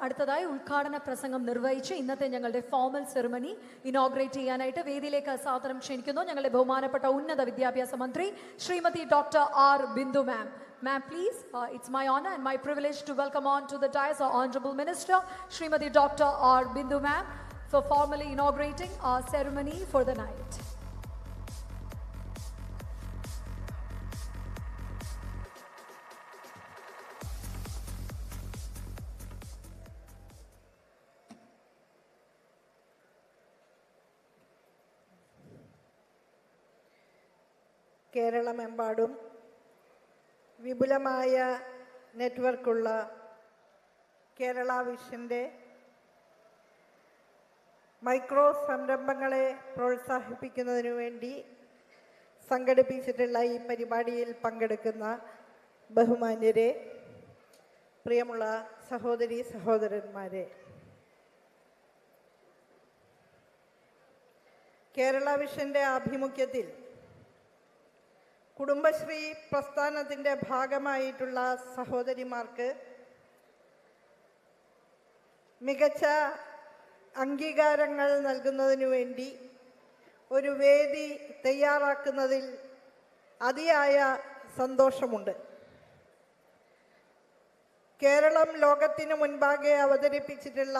അടുത്തതായി ഉദ്ഘാടന പ്രസംഗം നിർവഹിച്ച് ഇന്നത്തെ ഞങ്ങളുടെ ഫോർമൽ സെറിമണി ഇനോഗ്രേറ്റ് ചെയ്യാനായിട്ട് വേദിയിലേക്ക് സാദരം ക്ഷണിക്കുന്നു ഞങ്ങളുടെ ബഹുമാനപ്പെട്ട ഉന്നത വിദ്യാഭ്യാസ മന്ത്രി Shrimati doctor R Bindu ma'am. Ma'am, please, it's my honor and my privilege to welcome on to the dais our Honorable Minister, Srimati Dr. R. Bindu Ma'am, for formally inaugurating our ceremony for the night. കേരളമെമ്പാടും വിപുലമായ നെറ്റ്വർക്കുള്ള Kerala വിഷൻ്റെ micro സംരംഭങ്ങളെ പ്രോത്സാഹിപ്പിക്കുന്നതിനു വേണ്ടി സംഘടിപ്പിച്ചിട്ടുള്ള ഈ പരിപാടിയിൽ പങ്കെടുക്കുന്ന ബഹുമാന്യരെ, പ്രിയമുള്ള സഹോദരി സഹോദരന്മാരെ, കേരള വിഷൻ്റെ ആഭിമുഖ്യത്തിൽ കുടുംബശ്രീ പ്രസ്ഥാനത്തിൻ്റെ ഭാഗമായിട്ടുള്ള സഹോദരിമാർക്ക് മികച്ച അംഗീകാരങ്ങൾ നൽകുന്നതിനു വേണ്ടി ഒരു വേദി തയ്യാറാക്കുന്നതിൽ അതിയായ സന്തോഷമുണ്ട്. കേരളം ലോകത്തിനു മുൻപാകെ അവതരിപ്പിച്ചിട്ടുള്ള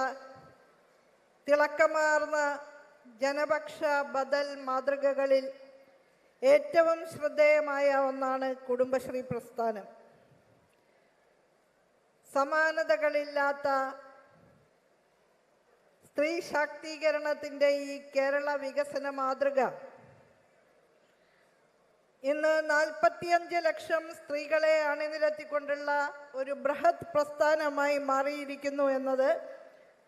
തിളക്കമാർന്ന ജനപക്ഷ ബദൽ മാതൃകകളിൽ ഏറ്റവും ശ്രദ്ധേയമായ ഒന്നാണ് കുടുംബശ്രീ പ്രസ്ഥാനം. സമാനതകളില്ലാത്ത സ്ത്രീ ശാക്തീകരണത്തിൻ്റെ ഈ കേരള വികസന മാതൃക ഇന്ന് 45 ലക്ഷം സ്ത്രീകളെ അണിനിരത്തിക്കൊണ്ടുള്ള ഒരു ബൃഹത് പ്രസ്ഥാനമായി മാറിയിരിക്കുന്നു എന്നത്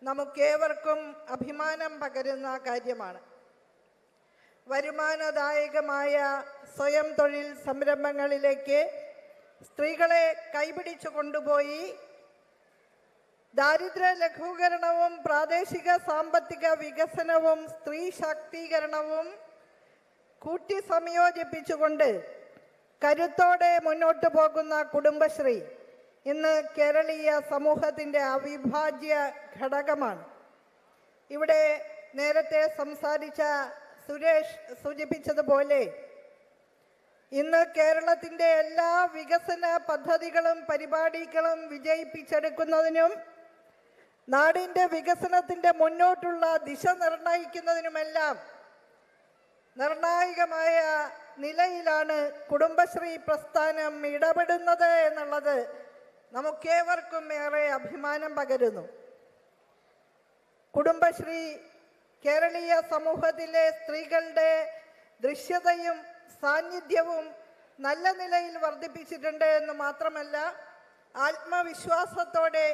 നമുക്കേവർക്കും അഭിമാനം പകരുന്ന കാര്യമാണ്. വരുമാനദായകമായ സ്വയം തൊഴിൽ സംരംഭങ്ങളിലേക്ക് സ്ത്രീകളെ കൈപിടിച്ചു കൊണ്ടുപോയി ദാരിദ്ര്യ ലഘൂകരണവും പ്രാദേശിക സാമ്പത്തിക വികസനവും സ്ത്രീ ശാക്തീകരണവും കൂട്ടി സംയോജിപ്പിച്ചുകൊണ്ട് കരുത്തോടെ മുന്നോട്ട് പോകുന്ന കുടുംബശ്രീ ഇന്ന് കേരളീയ സമൂഹത്തിൻ്റെ അവിഭാജ്യ ഘടകമാണ്. ഇവിടെ നേരത്തെ സംസാരിച്ച സുരേഷ് സൂചിപ്പിച്ചതുപോലെ ഇന്ന് കേരളത്തിൻ്റെ എല്ലാ വികസന പദ്ധതികളും പരിപാടികളും വിജയിപ്പിച്ചെടുക്കുന്നതിനും നാടിൻ്റെ വികസനത്തിൻ്റെ മുന്നോട്ടുള്ള ദിശ നിർണയിക്കുന്നതിനുമെല്ലാം നിർണായകമായ നിലയിലാണ് കുടുംബശ്രീ പ്രസ്ഥാനം ഇടപെടുന്നത് എന്നുള്ളത് നമുക്കേവർക്കും ഏറെ അഭിമാനം പകരുന്നു. കുടുംബശ്രീ കേരളീയ സമൂഹത്തിലെ സ്ത്രീകളുടെ ദൃശ്യതയും സാന്നിധ്യവും നല്ല നിലയിൽ വർദ്ധിപ്പിച്ചിട്ടുണ്ട് എന്ന് മാത്രമല്ല, ആത്മവിശ്വാസത്തോടെ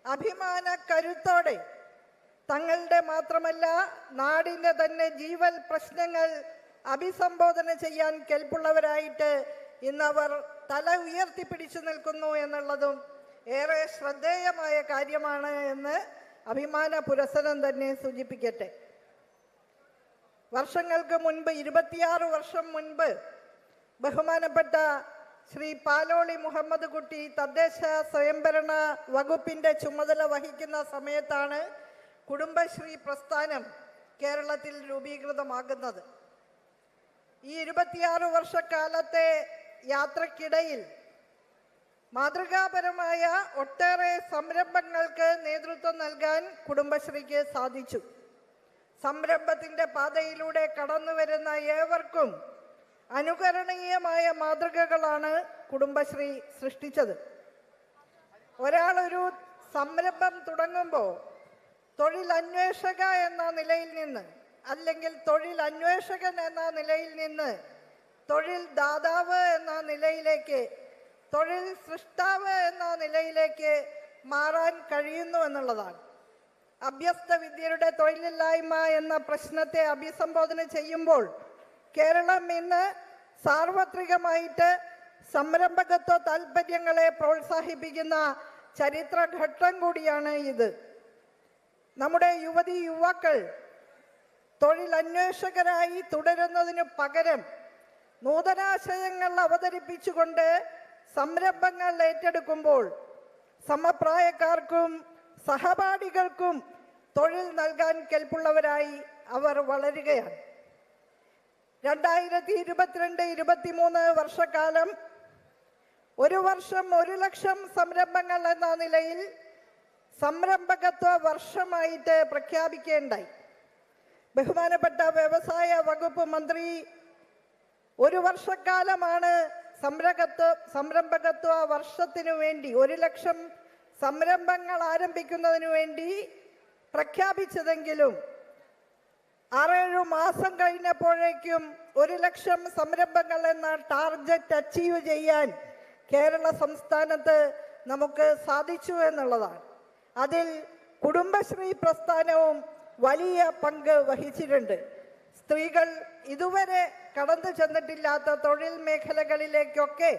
അഭിമാന കരുത്തോടെ തങ്ങളുടെ മാത്രമല്ല നാടിൻ്റെ തന്നെ ജീവൽ പ്രശ്നങ്ങൾ അഭിസംബോധന ചെയ്യാൻ കെൽപ്പുള്ളവരായിട്ട് ഇന്നവർ തല ഉയർത്തിപ്പിടിച്ചു നിൽക്കുന്നു എന്നുള്ളതും ഏറെ ശ്രദ്ധേയമായ കാര്യമാണ് എന്ന് അഭിമാന പുരസ്സരം തന്നെ സൂചിപ്പിക്കട്ടെ. വർഷങ്ങൾക്ക് മുൻപ് 26 വർഷം മുൻപ് ബഹുമാനപ്പെട്ട ശ്രീ പാലോളി മുഹമ്മദ് കുട്ടി തദ്ദേശ സ്വയംഭരണ വകുപ്പിൻ്റെ ചുമതല വഹിക്കുന്ന സമയത്താണ് കുടുംബശ്രീ പ്രസ്ഥാനം കേരളത്തിൽ രൂപീകൃതമാകുന്നത്. ഈ 26 വർഷക്കാലത്തെ യാത്രക്കിടയിൽ മാതൃകാപരമായ ഒട്ടേറെ സംരംഭങ്ങൾക്ക് നേതൃത്വം നൽകാൻ കുടുംബശ്രീക്ക് സാധിച്ചു. സംരംഭത്തിൻ്റെ പാതയിലൂടെ കടന്നു വരുന്ന ഏവർക്കും അനുകരണീയമായ മാതൃകകളാണ് കുടുംബശ്രീ സൃഷ്ടിച്ചത്. ഒരാളൊരു സംരംഭം തുടങ്ങുമ്പോൾ തൊഴിലന്വേഷക എന്ന നിലയിൽ നിന്ന് അല്ലെങ്കിൽ തൊഴിൽ അന്വേഷകൻ എന്ന നിലയിൽ നിന്ന് തൊഴിൽ ദാതാവ് എന്ന നിലയിലേക്ക്, തൊഴിൽ സൃഷ്ടാവ് എന്ന നിലയിലേക്ക് മാറാൻ കഴിയുന്നു എന്നുള്ളതാണ്. അഭ്യസ്ത വിദ്യരുടെ തൊഴിലില്ലായ്മ എന്ന പ്രശ്നത്തെ അഭിസംബോധന ചെയ്യുമ്പോൾ കേരളം ഇന്ന് സാർവത്രികമായിട്ട് സംരംഭകത്വ താൽപ്പര്യങ്ങളെ പ്രോത്സാഹിപ്പിക്കുന്ന ചരിത്രഘട്ടം കൂടിയാണ് ഇത്. നമ്മുടെ യുവതി യുവാക്കൾ തൊഴിലന്വേഷകരായി തുടരുന്നതിന് പകരം നൂതനാശയങ്ങൾ അവതരിപ്പിച്ചുകൊണ്ട് സംരംഭങ്ങൾ ഏറ്റെടുക്കുമ്പോൾ സമപ്രായക്കാർക്കും സഹപാഠികൾക്കും തൊഴിൽ നൽകാൻ കെൽപ്പുള്ളവരായി അവർ വളരുകയാണ്. 2022-23 വർഷക്കാലം ഒരു വർഷം 1 ലക്ഷം സംരംഭങ്ങൾ എന്ന നിലയിൽ സംരംഭകത്വ വർഷമായിട്ട് പ്രഖ്യാപിക്കുകയുണ്ടായി. ബഹുമാനപ്പെട്ട വ്യവസായ വകുപ്പ് മന്ത്രി ഒരു വർഷക്കാലമാണ് സംരംഭകത്വ വർഷത്തിനു വേണ്ടി 1 ലക്ഷം സംരംഭങ്ങൾ ആരംഭിക്കുന്നതിനു വേണ്ടി പ്രഖ്യാപിച്ചതെങ്കിലും 6-7 മാസം കഴിഞ്ഞപ്പോഴേക്കും 1 ലക്ഷം സംരംഭങ്ങൾ എന്ന ടാർഗറ്റ് അച്ചീവ് ചെയ്യാൻ കേരള സംസ്ഥാനത്ത് നമുക്ക് സാധിച്ചു എന്നുള്ളതാണ്. അതിൽ കുടുംബശ്രീ പ്രസ്ഥാനവും വലിയ പങ്ക് വഹിച്ചിട്ടുണ്ട്. സ്ത്രീകൾ ഇതുവരെ കടന്നു ചെന്നിട്ടില്ലാത്ത തൊഴിൽ മേഖലകളിലേക്കൊക്കെ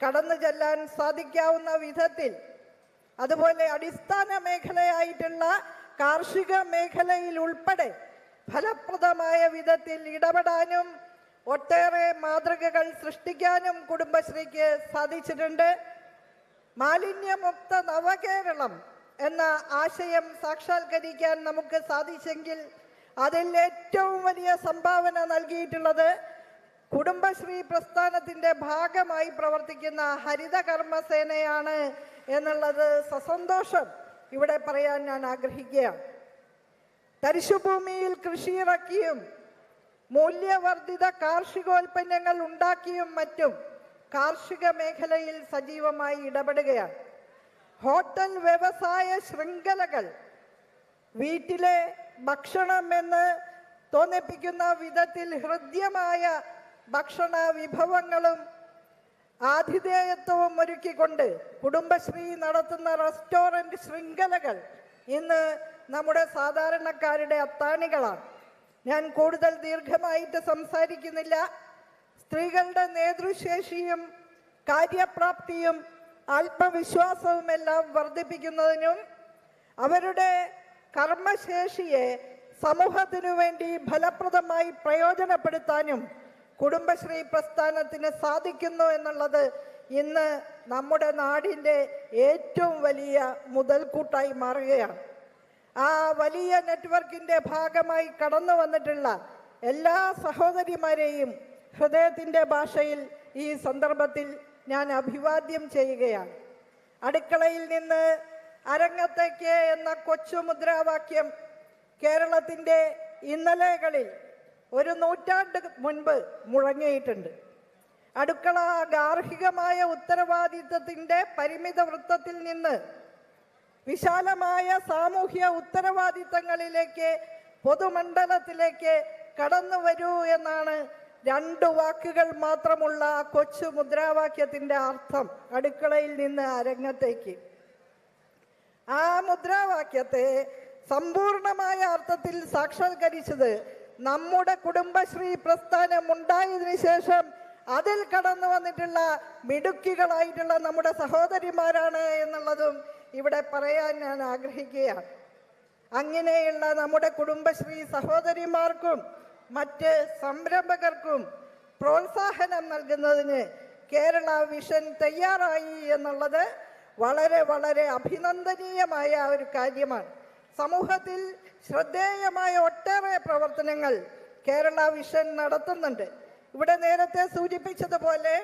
കടന്നു ചെല്ലാൻ സാധിക്കാവുന്ന വിധത്തിൽ, അതുപോലെ അടിസ്ഥാന മേഖലയായിട്ടുള്ള കാർഷിക മേഖലയിൽ ഉൾപ്പെടെ ഫലപ്രദമായ വിധത്തിൽ ഇടപെടാനും ഒട്ടേറെ മാതൃകകൾ സൃഷ്ടിക്കാനും കുടുംബശ്രീക്ക് സാധിച്ചിട്ടുണ്ട്. മാലിന്യമുക്ത നവകേരളം എന്ന ആശയം സാക്ഷാത്കരിക്കാൻ നമുക്ക് സാധിച്ചെങ്കിൽ അതിൽ ഏറ്റവും വലിയ സംഭാവന നൽകിയിട്ടുള്ളത് കുടുംബശ്രീ പ്രസ്ഥാനത്തിൻ്റെ ഭാഗമായി പ്രവർത്തിക്കുന്ന ഹരിത കർമ്മസേനയാണ് എന്നുള്ളത് സസന്തോഷം ഇവിടെ പറയാൻ ഞാൻ ആഗ്രഹിക്കുകയാണ്. തരിശുഭൂമിയിൽ കൃഷിയിറക്കിയും മൂല്യവർദ്ധിത കാർഷികോൽപ്പന്നങ്ങൾ ഉണ്ടാക്കിയും മറ്റും കാർഷിക മേഖലയിൽ സജീവമായി ഇടപെടുകയാണ്. ഹോട്ടൽ വ്യവസായ ശൃംഖലകൾ വീട്ടിലെ ഭക്ഷണം എന്ന് തോന്നിപ്പിക്കുന്ന വിധത്തിൽ ഹൃദ്യമായ ഭക്ഷണ വിഭവങ്ങളും ആതിഥേയത്വവും ഒരുക്കിക്കൊണ്ട് കുടുംബശ്രീ നടത്തുന്ന റെസ്റ്റോറൻറ്റ് ശൃംഖലകൾ ഇന്ന് നമ്മുടെ സാധാരണക്കാരുടെ അത്താണികളാണ്. ഞാൻ കൂടുതൽ ദീർഘമായിട്ട് സംസാരിക്കുന്നില്ല. സ്ത്രീകളുടെ നേതൃശേഷിയും കാര്യപ്രാപ്തിയും ആത്മവിശ്വാസവുമെല്ലാം വർദ്ധിപ്പിക്കുന്നതിനും അവരുടെ കർമ്മശേഷിയെ സമൂഹത്തിനു വേണ്ടി ഫലപ്രദമായി പ്രയോജനപ്പെടുത്താനും കുടുംബശ്രീ പ്രസ്ഥാനത്തിന് സാധിക്കുന്നു എന്നുള്ളത് ഇന്ന് നമ്മുടെ നാടിൻ്റെ ഏറ്റവും വലിയ മുതൽക്കൂട്ടായി മാറുകയാണ്. ആ വലിയ നെറ്റ്വർക്കിൻ്റെ ഭാഗമായി കടന്നു വന്നിട്ടുള്ള എല്ലാ സഹോദരിമാരെയും ഹൃദയത്തിൻ്റെ ഭാഷയിൽ ഈ സന്ദർഭത്തിൽ ഞാൻ അഭിവാദ്യം ചെയ്യുകയാണ്. അടുക്കളയിൽ നിന്ന് അരങ്ങത്തേക്ക് എന്ന കൊച്ചു മുദ്രാവാക്യം കേരളത്തിൻ്റെ ഇന്നലെകളിൽ 1 നൂറ്റാണ്ട് മുൻപ് മുഴങ്ങിയിട്ടുണ്ട്. അടുക്കള ഗാർഹികമായ ഉത്തരവാദിത്തത്തിൻ്റെ പരിമിത വൃത്തത്തിൽ നിന്ന് വിശാലമായ സാമൂഹ്യ ഉത്തരവാദിത്തങ്ങളിലേക്ക്, പൊതുമണ്ഡലത്തിലേക്ക് കടന്നു വരൂ എന്നാണ് 2 വാക്കുകൾ മാത്രമുള്ള കൊച്ചു മുദ്രാവാക്യത്തിൻ്റെ അർത്ഥം. അടുക്കളയിൽ നിന്ന് അരങ്ങത്തേക്ക്. ആ മുദ്രാവാക്യത്തെ സമ്പൂർണമായ അർത്ഥത്തിൽ സാക്ഷാത്കരിച്ചത് നമ്മുടെ കുടുംബശ്രീ പ്രസ്ഥാനം ഉണ്ടായതിനു ശേഷം അതിൽ കടന്നു വന്നിട്ടുള്ള മിടുക്കികളായിട്ടുള്ള നമ്മുടെ സഹോദരിമാരാണ് എന്നുള്ളതും ഇവിടെ പറയാൻ ഞാൻ ആഗ്രഹിക്കുകയാണ്. അങ്ങനെയുള്ള നമ്മുടെ കുടുംബശ്രീ സഹോദരിമാർക്കും മറ്റ് സംരംഭകർക്കും പ്രോത്സാഹനം നൽകുന്നതിന് കേരള വിഷൻ തയ്യാറായി എന്നുള്ളത് വളരെ വളരെ അഭിനന്ദനീയമായ ഒരു കാര്യമാണ്. സമൂഹത്തിൽ ശ്രദ്ധേയമായ ഒട്ടേറെ പ്രവർത്തനങ്ങൾ കേരള വിഷൻ നടത്തുന്നുണ്ട്. ഇവിടെ നേരത്തെ സൂചിപ്പിച്ചതുപോലെ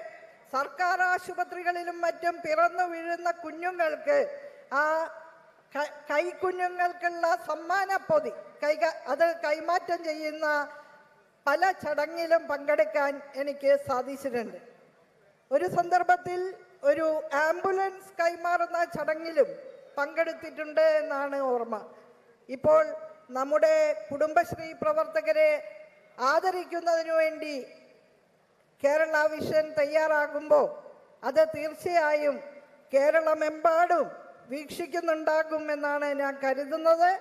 സർക്കാർ ആശുപത്രികളിലും മറ്റും പിറന്നു വീഴുന്ന കുഞ്ഞുങ്ങൾക്ക് ആ കൈക്കുഞ്ഞുങ്ങൾക്കുള്ള സമ്മാനപ്പൊതി അത് കൈമാറ്റം ചെയ്യുന്ന പല ചടങ്ങിലും പങ്കെടുക്കാൻ എനിക്ക് സാധിച്ചിട്ടുണ്ട്. ഒരു സന്ദർഭത്തിൽ ഒരു ആംബുലൻസ് കൈമാറുന്ന ചടങ്ങിലും പങ്കെടുത്തിട്ടുണ്ട് എന്നാണ് ഓർമ്മ. ഇപ്പോൾ നമ്മുടെ കുടുംബശ്രീ പ്രവർത്തകരെ ആദരിക്കുന്നതിനു വേണ്ടി കേരള വിഷൻ തയ്യാറാകുമ്പോൾ അത് തീർച്ചയായും കേരളമെമ്പാടും വീക്ഷിക്കുന്നുണ്ടാകും എന്നാണ് ഞാൻ കരുതുന്നത്.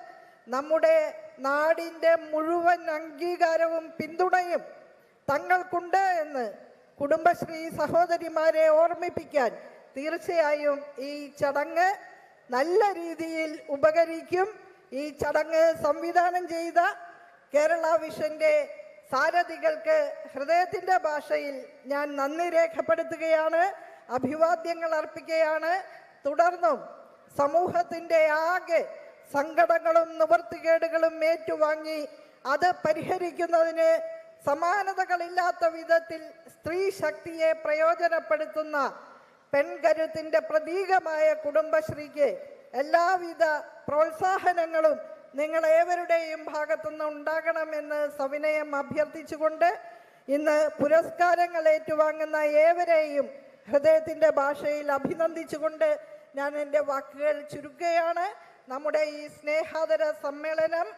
നമ്മുടെ നാടിൻ്റെ മുഴുവൻ അംഗീകാരവും പിന്തുണയും തങ്ങൾക്കുണ്ട് എന്ന് കുടുംബശ്രീ സഹോദരിമാരെ ഓർമ്മിപ്പിക്കാൻ തീർച്ചയായും ഈ ചടങ്ങ് നല്ല രീതിയിൽ ഉപകരിക്കും. ഈ ചടങ്ങ് സംവിധാനം ചെയ്ത കേരള വിഷന്റെ സാരഥികൾക്ക് ഹൃദയത്തിൻ്റെ ഭാഷയിൽ ഞാൻ നന്ദി രേഖപ്പെടുത്തുകയാണ്, അഭിവാദ്യങ്ങൾ അർപ്പിക്കുകയാണ്. തുടർന്നും സമൂഹത്തിൻ്റെ ആകെ സങ്കടങ്ങളും നിവൃത്തികേടുകളും ഏറ്റുവാങ്ങി അത് പരിഹരിക്കുന്നതിന് സമാനതകളില്ലാത്ത വിധത്തിൽ സ്ത്രീ ശക്തിയെ പ്രയോജനപ്പെടുത്തുന്ന പെൺകരുത്തിൻ്റെ പ്രതീകമായ കുടുംബശ്രീക്ക് എല്ലാവിധ പ്രോത്സാഹനങ്ങളും നിങ്ങളേവരുടെയും ഭാഗത്തുനിന്ന് ഉണ്ടാകണമെന്ന് സവിനയം അഭ്യർത്ഥിച്ചുകൊണ്ട് ഇന്ന് പുരസ്കാരങ്ങൾ ഏറ്റുവാങ്ങുന്ന ഏവരെയും ഹൃദയത്തിൻ്റെ ഭാഷയിൽ അഭിനന്ദിച്ചുകൊണ്ട് ഞാൻ എൻ്റെ വാക്കുകൾ ചുരുക്കുകയാണ്. നമ്മുടെ ഈ സ്നേഹാദര സമ്മേളനം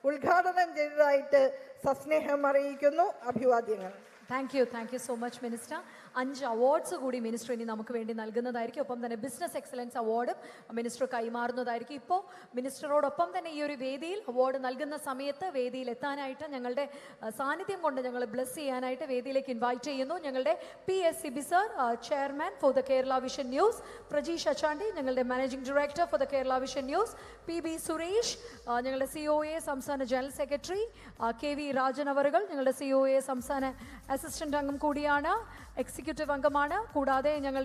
ഉദ്ഘാടനം ചെയ്തതായിട്ട് സസ്നേഹം അറിയിക്കുന്നു. അഭിവാദ്യങ്ങൾ. Thank you so much minister. 5 awards കൂടി മിനിസ്റ്റർ ഇനി നമുക്ക് വേണ്ടി നൽകുന്നതായിരിക്കും. ഒപ്പം തന്നെ ബിസിനസ് എക്സലൻസ് അവാർഡും മിനിസ്റ്റർ കൈമാറുന്നതായിരിക്കും. ഇപ്പോൾ മിനിസ്റ്ററോടൊപ്പം തന്നെ ഈ ഒരു വേദിയിൽ അവാർഡ് നൽകുന്ന സമയത്ത് വേദിയിൽ എത്താനായിട്ട് ഞങ്ങളുടെ സാന്നിധ്യം കൊണ്ട് ഞങ്ങൾ ബ്ലെസ് ചെയ്യാനായിട്ട് വേദിയിലേക്ക് ഇൻവൈറ്റ് ചെയ്യുന്നു ഞങ്ങളുടെ PSCB sir, chairman for the Kerala Vision News, Prajeesh Achandi, ഞങ്ങളുടെ managing director for the Kerala Vision News, PB Suresh, ഞങ്ങളുടെ COA സംസ്ഥാന ജനറൽ സെക്രട്ടറി KV രാജൻ അവറുകൾ, ഞങ്ങളുടെ COA സംസ്ഥാന അസിസ്റ്റന്റ് അംഗം കൂടിയാണ്, എക്സിക്യൂട്ടീവ് അംഗമാണ്. കൂടാതെ ഞങ്ങൾ